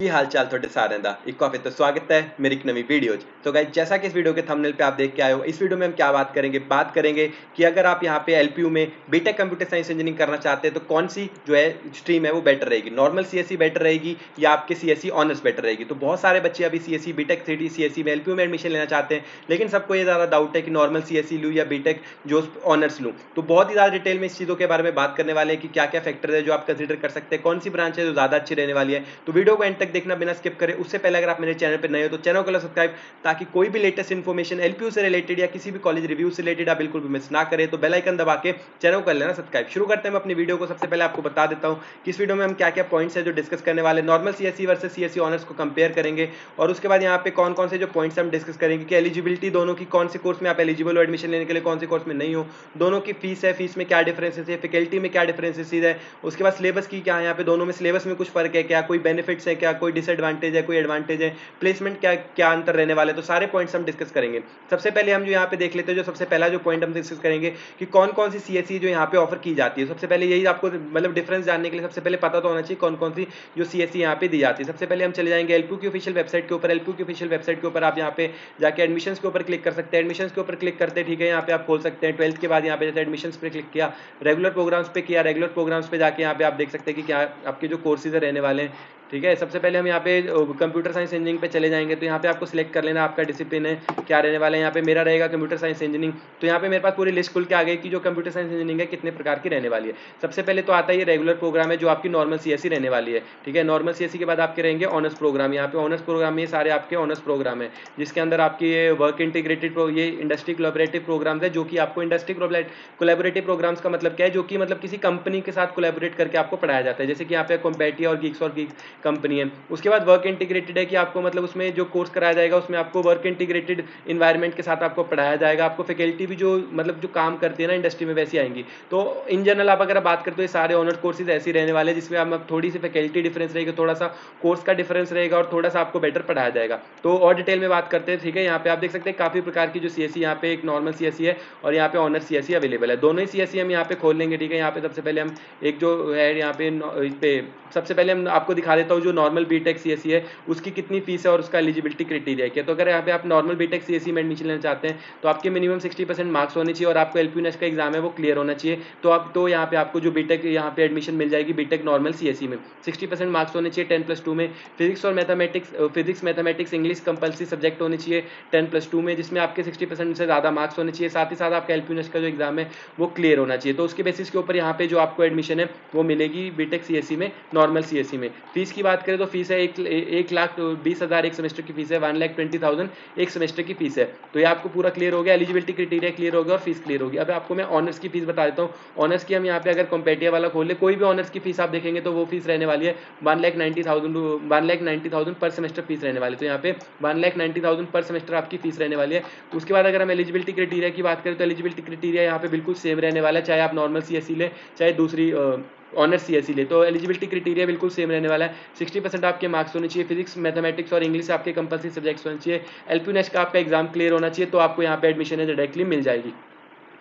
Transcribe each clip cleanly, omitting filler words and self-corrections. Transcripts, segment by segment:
की हाल चाल थोड़े सारे दा एक काफी तो स्वागत है मेरी एक नवी वीडियो। तो गाइस जैसा कि इस वीडियो के थंबनेल पे आप देख के आए हो, इस वीडियो में हम क्या बात करेंगे कि अगर आप यहाँ पे एलपीयू में बीटेक कंप्यूटर साइंस इंजीनियरिंग करना चाहते हैं तो कौन सी जो है स्ट्रीम है वो बेटर रहेगी, नॉर्मल सीएससी बेटर रहेगी या आपके सीएससी ऑनर्स बेटर रहेगी। तो बहुत सारे बच्चे अभी सीएससी बीटेक सीएससी में एलपीयू में एडमिशन लेना चाहते हैं, लेकिन सबको ये ज़्यादा डाउट है कि नॉर्मल सीएससी लूँ या बीटेक जो ऑनर्स लूँ। तो बहुत ही ज़्यादा डिटेल में इस चीज़ों के बारे में बात करने वाले हैं कि क्या क्या फैक्टर है जो आप कंसिडर कर सकते हैं, कौन सी ब्रांच है जो ज़्यादा अच्छी रहने वाली है। तो वीडियो को एंड तक देखना बिना स्किप करें। उससे पहले अगर आप मेरे चैनल पर नए हो तो चैनल को सब्सक्राइब, ताकि कोई भी लेटेस्ट इन्फॉर्मेशन एलपीयू से रिलेटेड या किसी भी कॉलेज रिव्यू से रिलेटेड आप बिल्कुल भी मिस ना करें। तो बेल आइकन दबा के चैनल को कर लेना सब्सक्राइब। शुरू करते हैं अपनी वीडियो को। सबसे पहले आपको बता देता हूं कि इस वीडियो में हम क्या क्या पॉइंट्स है जो डिस्कस करने वाले, normal CSC versus CSC honours को कंपेयर करेंगे, और उसके बाद यहाँ पे कौन कौन से जो पॉइंट्स हम डिस्कस करेंगे कि एलिजिबिलिटी दोनों की, कौन से कोर्स में आप एलिजिबल हो एडमिशन लेने के लिए, कौन से कोर्स में नहीं हो, दोनों की फीस है, फीस में क्या डिफरेंसेस है, फैकल्टी में क्या डिफरेंसेस है, उसके बाद सिलेबस की क्या है, यहाँ पे दोनों में सिलेबस में कुछ फर्क है क्या, कोई बेनिफिट्स है क्या, कोई डिसएडवांटेज है, कोई एडवांटेज है, प्लेसमेंट क्या क्या अंतर रहने वाले, तो सारे पॉइंट्स हम डिस्कस करेंगे। सबसे पहले हम जो यहाँ पे देख लेते हैं, जो सबसे पहला जो पॉइंट हम डिस्कस करेंगे कि कौन कौन सी सीएससी जो यहाँ पे ऑफर की जाती है। सबसे पहले यही आपको मतलब डिफरेंस जानने के लिए सबसे पहले पता तो होना चाहिए कौन कौन सी जो सीएससी यहाँ पे दी जाती है। सबसे पहले हम चले जाएंगे एलपीयू की ऑफिशियल वेबसाइट के ऊपर। एलपीयू की ऑफिशियल वेबसाइट के ऊपर आप यहाँ पे जाके एडमिशंस के ऊपर क्लिक कर सकते हैं। एडमिशंस के ऊपर क्लिक करते ठीक है, यहाँ पे आप खोल सकते हैं 12th के बाद यहाँ पे जैसे एडमिशंस पे क्लिक किया, रेगुलर प्रोग्राम्स पे किया, रेगुलर प्रोग्राम्स पे जाके यहाँ पे आप देख सकते हैं कि क्या आपके जो कोर्सेज रहने वाले हैं। ठीक है, सबसे पहले हम यहाँ पे कंप्यूटर साइंस इंजीनियरिंग पे चले जाएंगे। तो यहाँ पे आपको सिलेक्ट कर लेना आपका डिसिप्लिन है क्या रहने वाला है। यहाँ पे मेरा रहेगा कंप्यूटर साइंस इंजीनियरिंग। तो यहाँ पे मेरे पास पूरी लिस्ट खुल के आ गई कि जो कंप्यूटर साइंस इंजीनियरिंग है कितने प्रकार की रहने वाली है। सबसे पहले तो आता है ये रेगुलर प्रोग्राम है जो आपकी नॉर्मल सीएससी रहने वाली है। ठीक है, नॉर्मल सीएससी के बाद आपके रहेंगे ऑनर्स प्रोग्राम। यहाँ पे ऑनर्स प्रोग्राम में सारे आपके ऑनर्स प्रोग्राम है, जिसके अंदर आपकी ये वर्क इंटीग्रेटेड ये इंडस्ट्री कोलैबोरेटिव प्रोग्राम्स है, जो कि आपको इंडस्ट्री कोलैबोरेटिव प्रोग्राम्स का मतलब क्या है, जो कि मतलब किसी कंपनी के साथ कोलैबोरेट करके आपको पढ़ाया जाता है। जैसे कि यहाँ पे कॉम्पेटिया और गीक्स कंपनी है। उसके बाद वर्क इंटीग्रेटेड है कि आपको मतलब उसमें जो कोर्स कराया जाएगा उसमें आपको वर्क इंटीग्रेटेड इन्वायरमेंट के साथ आपको पढ़ाया जाएगा। आपको फैकल्टी भी जो मतलब जो काम करती है ना इंडस्ट्री में वैसी आएंगी। तो इन जनरल आप अगर बात करते हो ये सारे ऑनर्स कोर्सेज ऐसे रहने वाले जिसमें आप थोड़ी सी फैकल्टी डिफरेंस रहेगी, थोड़ा सा कोर्स का डिफरेंस रहेगा और थोड़ा सा आपको बेटर पढ़ाया जाएगा। तो और डिटेल में बात करते हैं। ठीक है, यहाँ पे आप देख सकते हैं काफी प्रकार की जो सीएससी, यहाँ पे एक नॉर्मल सीएससी है और यहाँ पे ऑनर सीएससी अवेलेबल है। दोनों ही सीएससी हम यहाँ पे खोल लेंगे। ठीक है, यहाँ पे सबसे पहले हम एक जो है यहाँ पे सबसे पहले हम आपको दिखा देता हूँ जो नॉर्मल बीटेक सीएससी है उसकी कितनी फीस है और उसका एलिजिबिलिटी क्राइटेरिया क्या है। तो अगर यहाँ पे आप नॉर्मल बीटेक सीएससी में एडमिशन लेना चाहते हैं तो आपके मिनिमम 60% मार्क्स होने चाहिए और आपको एलपीयू नेट का एग्जाम है वो क्लियर होना चाहिए। तो आप तो यहाँ पे आपको जो बीटेक यहाँ पे एडमिशन मिल जाएगी बीटेक नॉर्मल सीएससी में 60% मार्क्स होने चाहिए 10+2 में। फिजिक्स और मैथमेटिक्स इंग्लिश कंपल्सरी सब्जेक्ट होने चाहिए 10+2 में, जिसमें आपके 60% से ज़्यादा मार्क्स होने चाहिए। साथ ही साथ आपका एलपीयू नेट का जो एग्जाम है वो क्लियर होना चाहिए। तो उसके बेसिस के ऊपर यहाँ पे जो आपको एडमिशन है वो मिलेगी बीटेक सीएससी में, नॉर्मल सीएससी में। फीस की बात करें तो फीस है 1,20,000 एक सेमेस्टर की फीस है, 1,20,000 एक सेमेस्टर की फीस है। तो ये आपको पूरा क्लियर हो गया, एलिजिबिलिटी क्राइटेरिया क्लियर हो गया और फीस क्लियर होगी। अब आपको मैं ऑनर्स की फीस बता देता हूँ। ऑनर्स की हम यहाँ पे अगर कॉम्पेटिया वाला खोल ले, कोई भी ऑनर्स की फीस आप देखेंगे तो वो फीस रहने वाली है 1,90,000 पर सेमेस्टर फीस रहने वाली है। तो यहाँ पे 1,90,000 पर सेमेस्टर आपकी फीस रहने वाली है। उसके बाद अगर हम एलिजिबिलिटी क्राइटेरिया की बात करें तो एलिजिबिलिटी क्राइटेरिया यहाँ पे बिल्कुल सेम रहने वाला है, चाहे आप नॉर्मल सीएससी ले चाहे दूसरी ऑनर्स सीएससी ले। तो एलिजिबिलिटी क्राइटेरिया बिल्कुल सेम रहने वाला है। 60% आपके मार्क्स होने चाहिए, फिजिक्स मैथमेटिक्स और इंग्लिश आपके कंपल्सरी सब्जेक्ट्स होने चाहिए। एलपीयू नेट का आपका एग्जाम क्लियर होना चाहिए, तो आपको यहाँ पे एडमिशन है डायरेक्टली मिल जाएगी।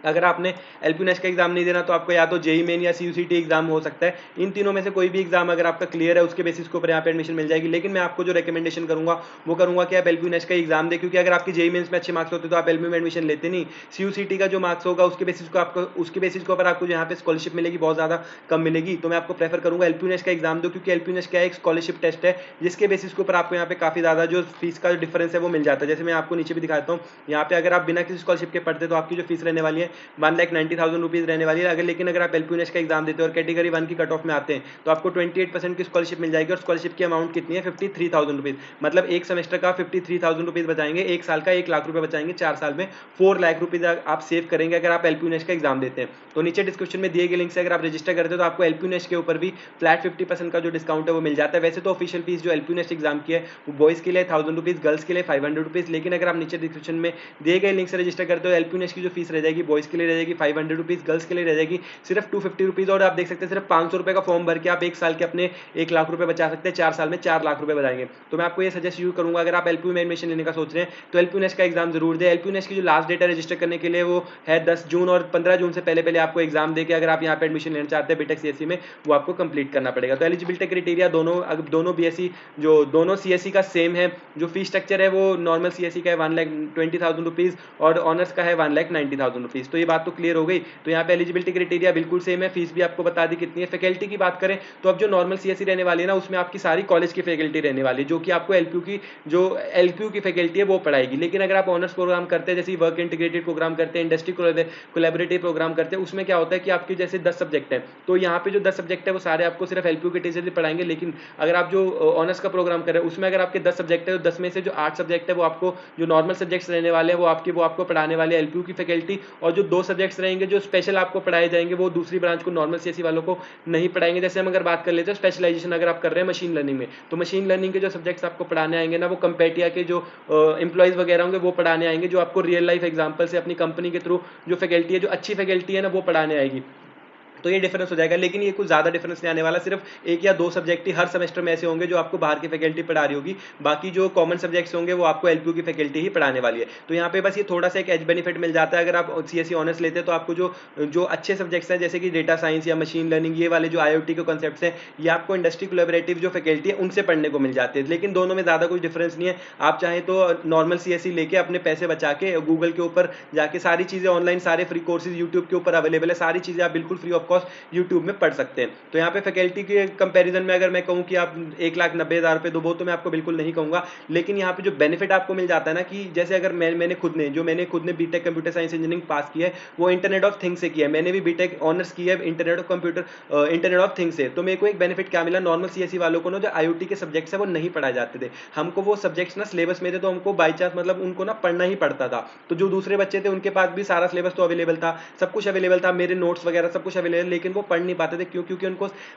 अगर आपने एलपीयू नेट का एग्जाम नहीं देना तो आपको या तो जेई मेन या सीयूसीटी एग्जाम हो सकता है। इन तीनों में से कोई भी एग्जाम अगर आपका क्लियर है उसके बेसिस के ऊपर यहाँ पे एडमिशन मिल जाएगी। लेकिन मैं आपको जो रिकमेंडेशन करूंगा वो करूंगा कि आप एलपीयू नेट का एग्जाम दें, क्योंकि अगर आपकी जेई मेन्स में अच्छे मार्क्स होते तो आप एलपीयू में एडमिशन लेते नहीं। सीयूसीटी का जो मार्क्स होगा उसके बेसिस के ऊपर आपको यहाँ पे स्कॉलरशिप मिलेगी, बहुत ज्यादा कम मिलेगी। तो मैं आपको प्रेफर करूंगा एलपीयू नेट का एग्जाम दो, क्योंकि एलपीयू नेट का एक स्कॉलरशिप टेस्ट है जिसके बेसिस के ऊपर आपको यहाँ पे काफी ज्यादा जो फीस का डिफरेंस है वो मिल जाता है। जैसे मैं आपको नीचे भी दिखाता हूँ, यहाँ पे अगर आप बिना किसी स्कॉलरशिप के पढ़ते तो आपकी जो फीस रहने वाली है 1,90,000 रुपीज रहने वाली है। लेकिन अगर आप एलपीयू नेट का एग्जाम देते हो और कैटेगरी 1 की कट ऑफ में आते हैं तो आपको 28% की स्कॉलरशिप मिल जाएगी। और स्कॉलरशिप की अमाउंट कितनी है 53,000 रुपीज, मतलब एक सेमेस्टर का 53,000 रुपीज बचाएंगे, एक साल का 1 लाख रुपए बचाएंगे, 4 साल में 4 लाख रुपीज आप सेव करेंगे अगर आप एलपीयू नेट का एग्जाम देते हैं। तो नीचे डिस्क्रिप्शन में दिए गए लिंक से अगर आप रजिस्टर करते हो तो आपको एलपीयू नेट के ऊपर भी फ्लैट 50% का जो डिस्काउंट है वो मिल जाता है। वैसे तो ऑफिशियल फीस जो एलपीयू नेट एग्जाम की है वो बॉयज के लिए 1000 रुपीज, गर्ल्स के लिए 500 रुपीज। लेकिन अगर आप नीचे डिस्क्रिप्शन में दिए गए लिंक से रजिस्टर करते हो एलपीयू नेट की जो फीस रह जाएगी बॉयज़ के लिए रह जाएगी 500 रुपीज़, गर्ल्स के लिए रह जाएगी सिर्फ 250 रुपीज़। और आप देख सकते हैं सिर्फ 500 रुपये का फॉर्म भर के आप 1 साल के अपने 1 लाख रुपये बचा सकते हैं, 4 साल में 4 लाख रुपये बचाएंगे। तो मैं आपको ये सजेस्ट यूँ करूँगा, अगर आप एलपीयू में एडमिशन लेने का सोच रहे हैं तो एलपीयू नेस्ट का एग्जाम जरूर दें। एलपीयू नेस्ट की जो लास्ट डेट है रजिस्टर करने के लिए वो है 10 जून, और 15 जून से पहले पहले आपको एग्जाम देकर अगर आप यहाँ पे एडमिशन लेना चाहते हैं बीटेक सीएससी में, वो आपको कंप्लीट करना पड़ेगा। तो एलिजिबिलिटी क्राइटेरिया दोनों बीएससी जो दोनों सीएससी का सेम है। जो फीस स्ट्रक्चर है वो नॉर्मल सीएससी का है 1,20,000 रुपीज़ और ऑनर्स का है 1,90,000 रुपीज़। तो ये बात तो क्लियर हो गई। तो यहाँ पे एलिजिबिलिटी क्राइटेरिया बिल्कुल सेम है, फीस भी आपको बता दी कितनी है। फैकल्टी की बात करें तो अब जो नॉर्मल सीएससी रहने वाली है ना, उसमें आपकी सारी कॉलेज की फैकल्टी रहने वाली है, जो कि आपको एलपीयू की फैकल्टी है वो पढ़ाएगी। लेकिन अगर आप ऑनर्स प्रोग्राम करते हैं, जैसे वर्क इंटीग्रेटेड प्रोग्राम करते हैं, इंडस्ट्री कोलैबोरेटिव प्रोग्राम करते हैं, उसमें क्या होता है कि आपके जैसे 10 सब्जेक्ट हैं, तो यहाँ पे जो 10 सब्जेक्ट है वो सारे आपको सिर्फ एलपीयू के टीचर ही पढ़ाएंगे। लेकिन अगर आप जो ऑनर्स का प्रोग्राम कर रहे हैं उसमें अगर आपके 10 सब्जेक्ट है तो 10 में से जो 8 सब्जेक्ट है वो आपको जो नॉर्मल सब्जेक्ट्स रहने वाले हैं वो आपको पढ़ाने वाले एलपीयू की फैकल्टी, और जो 2 सब्जेक्ट्स रहेंगे जो स्पेशल आपको पढ़ाए जाएंगे वो दूसरी ब्रांच को नॉर्मल सीएससी वालों को नहीं पढ़ाएंगे। जैसे हम अगर बात कर लेते हैं स्पेशलाइजेशन अगर आप कर रहे हैं मशीन लर्निंग में, तो मशीन लर्निंग के जो सब्जेक्ट्स आपको पढ़ाने आएंगे ना, वो कंपेटिया के जो एम्प्लॉइज वगैरह होंगे वो पढ़ाने आएंगे, जो आपको रियल लाइफ एग्जांपल से अपनी कंपनी के थ्रू जो फैकल्टी है, जो अच्छी फैकल्टी है ना, वो पढ़ाने आएगी। तो ये डिफरेंस हो जाएगा। लेकिन ये कुछ ज़्यादा डिफरेंस नहीं आने वाला, सिर्फ 1 या 2 सब्जेक्ट ही हर सेमेस्टर में ऐसे होंगे जो आपको बाहर की फैकल्टी पढ़ा रही होगी। बाकी जो कॉमन सब्जेक्ट्स होंगे वो आपको एलपीयू की फैकल्टी ही पढ़ाने वाली है। तो यहाँ पे बस ये थोड़ा सा एक एज बेनिफिट मिल जाता है। अगर आप सीएससी ऑनर्स लेते हैं तो आपको जो अच्छे सब्जेक्ट्स हैं जैसे कि डेटा साइंस या मशीन लर्निंग, ये वाले जो आईओटी के कॉन्सेप्ट्स हैं, ये आपको इंडस्ट्री कोलैबोरेटिव जो फैकल्टी है उनसे पढ़ने को मिल जाती है। लेकिन दोनों में ज़्यादा कोई डिफरेंस नहीं है। आप चाहें तो नॉर्मल सीएससी लेके अपने पैसे बचा के गूगल के ऊपर जाके सारी चीज़ें ऑनलाइन, सारे फ्री कोर्सेज यूट्यूब के ऊपर अवेलेबल है, सारी चीज़ें आप बिल्कुल फ्री ऑफ कॉस्ट यूट्यूब में पढ़ सकते हैं। तो यहाँ पे फैकल्टी के कंपैरिजन में अगर मैं कहूँ कि आप 1,90,000 रुपये दो, वो तो मैं आपको बिल्कुल नहीं कहूँगा। लेकिन यहाँ पे जो बेनिफिट आपको मिल जाता है ना, कि जैसे अगर मैंने खुद ने BTech computer science engineering pass की है वो इंटरनेट ऑफ थिंग्स से किया है। मैंने भी बीटेक ऑनर्स की है इंटरनेट ऑफ थिंग्स से। तो मेरे को एक बेनिफिट क्या मिला, नॉर्मल सीएससी वालों को ना जो आईओटी के सब्जेक्ट्स है वो नहीं पढ़ाए जाते थे। हमको वो सब्जेक्ट्स ना सिलेबस में थे, तो हमको बाई चांस मतलब उनको ना पढ़ना ही पड़ता था। तो जो दूसरे बच्चे थे उनके पास भी सारा सिलेबस तो अवेलेबल था, सब कुछ अवेलेबल था, मेरे नोट्स वगैरह सब कुछ अवेलेबल, लेकिन वो पढ़ नहीं पाते थे। क्यों? क्योंकि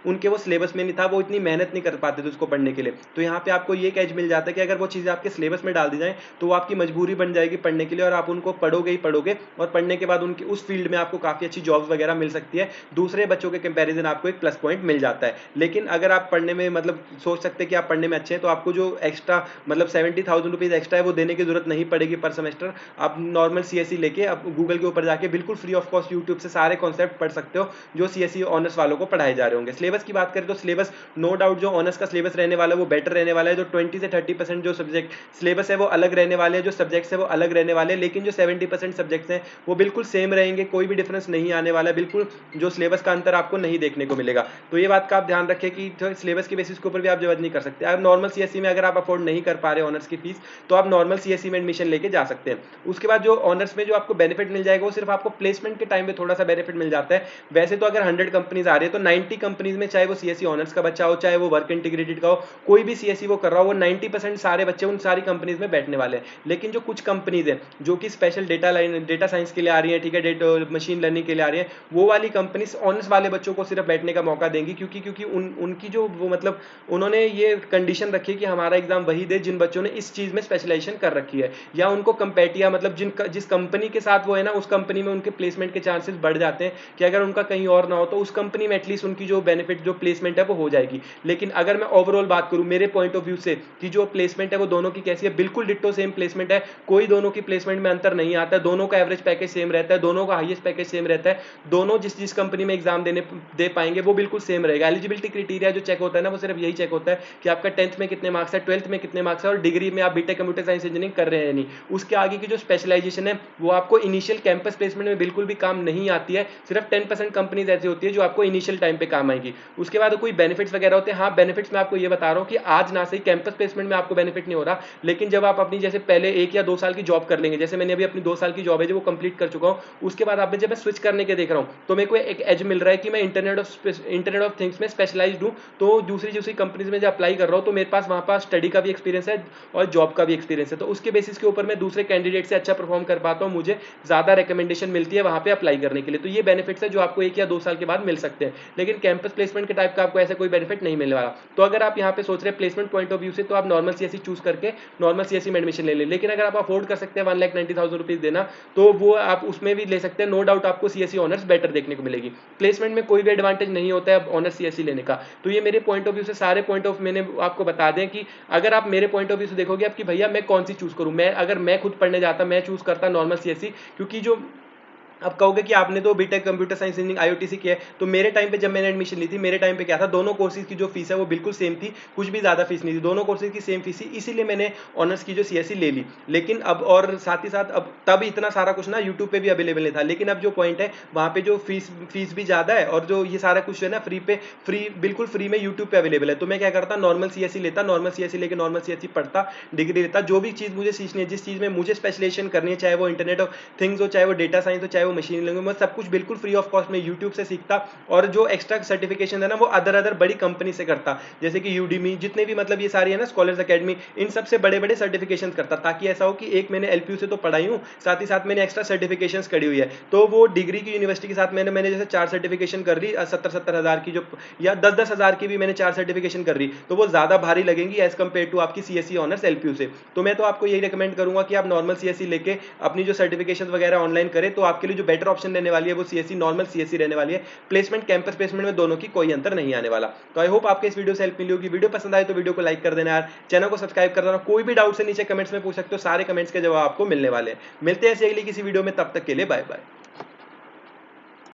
उनके वो सिलेबस में नहीं था, वो इतनी मेहनत नहीं कर पाते थे उसको पढ़ने के लिए। तो यहाँ पे आपको ये कैच मिल जाता है कि अगर वो चीज़ें आपके सिलेबस में डाल दी जाए तो वो आपकी मजबूरी बन जाएगी पढ़ने के लिए, और आप उनको पढ़ोगे ही पढ़ोगे, और पढ़ने के बाद उनकी उस फील्ड में आपको काफ़ी अच्छी जॉब्स वगैरह मिल सकती है। दूसरे बच्चों के कंपैरिजन आपको एक प्लस पॉइंट मिल जाता है। लेकिन अगर आप पढ़ने में मतलब सोच सकते हैं कि आप पढ़ने में अच्छे हैं, तो आपको जो एक्स्ट्रा मतलब 70,000 रुपीज़ एक्स्ट्रा है वो देने की जरूरत नहीं पड़ेगी पर सेमेस्टर। आप नॉर्मल सीएससी लेके आप गूगल के ऊपर जाके बिल्कुल फ्री ऑफ कॉस्ट यूट्यूब से सारे कॉन्सेप्ट पढ़ सकते हो जो सीएससी ऑनर्स वालों को पढ़ाए जा रहे होंगे। सिलेबस की बात करें तो सिलेबस नो डाउट जो ऑनर्स का सिलेबस रहने वाला है वो बेटर रहने वाला है। जो 20 से 30% जो सब्जेक्ट सिलेबस है वो अलग रहने वाले हैं, जो सब्जेक्ट्स है वो अलग रहने वाले हैं। लेकिन जो 70% सब्जेक्ट्स हैं वो बिल्कुल सेम रहेंगे, कोई भी डिफरेंस नहीं आने वाला है, बिल्कुल जो सिलेबस का अंतर आपको नहीं देखने को मिलेगा। तो ये बात का आप ध्यान रखें कि सिलेबस के बेसिस के ऊपर भी आप जज नहीं कर सकते। अगर नॉर्मल सीएससी में अगर आप अफोर्ड नहीं कर पा रहे ऑनर्स की फीस, तो आप नॉर्मल सीएससी में एडमिशन लेके जा सकते हैं। उसके बाद जो ऑनर्स में जो आपको बेनिफिट मिल जाएगा वो सिर्फ आपको प्लेसमेंट के टाइम पे थोड़ा सा बेनिफिट मिल जाता है। वैसे तो अगर 100 कंपनीज आ रही है तो 90 कंपनीज में, चाहे वो सीएससी ऑनर्स का बच्चा हो चाहे वो वर्क इंटीग्रेटेड का हो, कोई भी सीएससी वो कर रहा हो, वो 90% सारे बच्चे उन सारी कंपनीज में बैठने वाले हैं। लेकिन जो कुछ कंपनीज हैं जो कि स्पेशल डेटा साइंस के लिए आ रही है, ठीक है, मशीन लर्निंग के लिए आ रही है, वो वाली कंपनीज ऑनर्स वाले बच्चों को सिर्फ बैठने का मौका देंगी। क्योंकि उनकी जो वो मतलब उन्होंने ये कंडीशन रखी है कि हमारा एग्जाम वही दे जिन बच्चों ने इस चीज में स्पेशलाइजेशन कर रखी है, या उनको कंपेटिया मतलब जिस कंपनी के साथ वो है ना, उस कंपनी में उनके प्लेसमेंट के चांसेस बढ़ जाते हैं कि अगर उनका कहीं और ना हो तो उस कंपनी में एटलीस्ट उनकी जो बेनिफिट जो प्लेसमेंट है वो हो जाएगी। लेकिन अगर मैं ओवरऑल बात करूं मेरे पॉइंट ऑफ व्यू से कि जो प्लेसमेंट है वो दोनों की कैसी है, बिल्कुल डिट्टो सेम प्लेसमेंट है, कोई दोनों की प्लेसमेंट में अंतर नहीं आता है, दोनों का एवरेज पैकेज सेम रहता है, दोनों का हाईएस्ट पैकेज सेम रहता है, दोनों जिस कंपनी में एग्जाम दे पाएंगे वो बिल्कुल सेम रहेगा। एलिजिबिलिटी क्राइटेरिया जो चेक होता है ना, वो सिर्फ यही चेक होता है कि आपका 10th में कितने मार्क्स है, 12th में कितने मार्क्स है, और डिग्री में आप बीटेक कंप्यूटर साइंस इंजीनियरिंग कर रहे हैं नहीं। उसके आगे की जो स्पेशलाइजेशन है वो आपको इनिशियल कैंपस प्लेसमेंट में बिल्कुल भी काम नहीं आती है। सिर्फ 10% कंपनीज ऐसी होती है जो आपको इनिशियल टाइम पे काम आएगी। उसके बाद कोई बेनिफिट्स वगैरह होते हैं, हाँ बेनिफिट्स मैं आपको ये बता रहा हूँ कि आज ना सही कैंपस प्लेसमेंट में आपको बेनिफिट नहीं हो रहा, लेकिन जब आप अपनी जैसे पहले 1 या 2 साल की जॉब कर लेंगे, जैसे मैंने अभी अपनी 2 साल की जॉब है जो वो कंप्लीट कर चुका हूँ, उसके बाद आप जब मैं स्विच करने के देख रहा हूँ तो मेरे को एक एज मिल रहा है कि मैं इंटरनेट ऑफ थिंग्स में स्पेशलाइज्ड हूँ। तो दूसरी कंपनीज में जब अप्लाई कर रहा हूँ तो मेरे पास वहाँ पर स्टडी का भी एक्सपीरियंस है और जॉब का भी एक्सपीरियंस है। तो उसके बेसिस के ऊपर मैं दूसरे कैंडिडेट से अच्छा परफॉर्म कर पाता हूँ, मुझे ज़्यादा रिकमेंडेशन मिलती है वहाँ पे अप्लाई करने के लिए। तो ये बेनिफिट्स है जो आपको 1 या 2 साल के बाद मिल सकते हैं, लेकिन कैंपस प्लेसमेंट के टाइप का आपको ऐसा कोई बेनिफिट नहीं मिलने वाला। तो अगर आप यहाँ पे सोच रहे हैं प्लेसमेंट पॉइंट ऑफ व्यू से, तो आप नॉर्मल सीएसई चूज करके नॉर्मल सीएसई में एडमिशन ले लें। लेकिन अगर आप अफोर्ड कर सकते हैं 1,90,000 रुपीज देना, तो वो आप उसमें भी ले सकते हैं। नो डाउट आपको सीएसई ऑनर्स बेटर देखने को मिलेगी। प्लेसमेंट में कोई भी एडवांटेज नहीं होता है ऑनर्स सीएसई लेने का। तो ये मेरे पॉइंट ऑफ व्यू से सारे पॉइंट ऑफ मैंने आपको बता दें कि अगर आप मेरे पॉइंट ऑफ व्यू से देखोगे आप कि भैया मैं कौन सी चूज करूं, मैं अगर मैं खुद पढ़ने जाता मैं चूज करता नॉर्मल सीएसई, क्योंकि जो अब कहोगे कि आपने तो BTech computer science engineering IoT किया है, तो मेरे टाइम पे जब मैंने एडमिशन ली थी, मेरे टाइम पे क्या था, दोनों कोर्सेज की जो फीस है वो बिल्कुल सेम थी, कुछ भी ज्यादा फीस नहीं थी, दोनों कोर्सेज की सेम फीस थी, इसीलिए मैंने ऑनर्स की जो सीएसई ले ली। लेकिन अब और साथ ही साथ अब तब इतना सारा कुछ ना यूट्यूब पे भी अवेलेबल नहीं था, लेकिन अब जो पॉइंट है वहां पे जो फीस भी ज्यादा है और जो ये सारा कुछ है ना फ्री बिल्कुल फ्री में यूट्यूब पे अवेलेबल है। तो मैं क्या करता, नॉर्मल सीएसई लेता, नॉर्मल सीएसई लेके नॉर्मल सीएसई पढ़ता, डिग्री लेता, जो भी चीज मुझे सीखनी है, जिस चीज में मुझे स्पेशलाइजेशन करनी है, चाहे वो इंटरनेट ऑफ थिंग्स हो, चाहे वो डेटा साइंस हो, चाहे वो मशीन लर्निंग हो, सब कुछ बिल्कुल फ्री ऑफ कॉस्ट में यूट्यूब से सीखता। और जो एक्स्ट्रा सर्टिफिकेशन है ना वो अदर बड़ी कंपनी से करता, जैसे कि यूडीमी, जितने भी मतलब ये सारी है ना, स्कॉलर्स एकेडमी, इन सबसे बड़े बड़े सर्टिफिकेशन करता, ताकि ऐसा हो कि एक मैंने एलपीयू से तो पढ़ाई हूं, साथ ही साथ मैंने एक्स्ट्रा सर्टिफिकेशन करी हुई है। तो वो डिग्री की यूनिवर्सिटी के साथ मैंने जैसे 4 सर्टिफिकेशन कर ली, 70-70 हजार की जो, या 10-10 हजार की भी मैंने 4 सर्टिफिकेशन कर ली, तो वो ज्यादा भारी लगेंगी एज कंपेयर टू आपकी सीएसई ऑनर्स एलपीयू से। तो मैं तो आपको यही रिकमेंड करूंगा कि आप नॉर्मल सीएसई लेके अपनी जो सर्टिफिकेशन वगैरह ऑनलाइन करें, तो आपके लिए जो बेटर ऑप्शन रहने वाली है वो सीएसई नॉर्मल सीएसई रहने वाली है। प्लेसमेंट, कैंपस प्लेसमेंट में दोनों की कोई अंतर नहीं आने वाला। तो आई होप आपके इस वीडियो से हेल्प मिली होगी। वीडियो पसंद आए तो वीडियो को लाइक कर देना यार, चैनल को सब्सक्राइब कर देना। कोई भी डाउट से नीचे कमेंट्स में पूछ सकते हो, सारे कमेंट्स के जवाब आपको मिलने वाले हैं। मिलते हैं ऐसे अगली किसी वीडियो में, तब तक के लिए बाय बाय।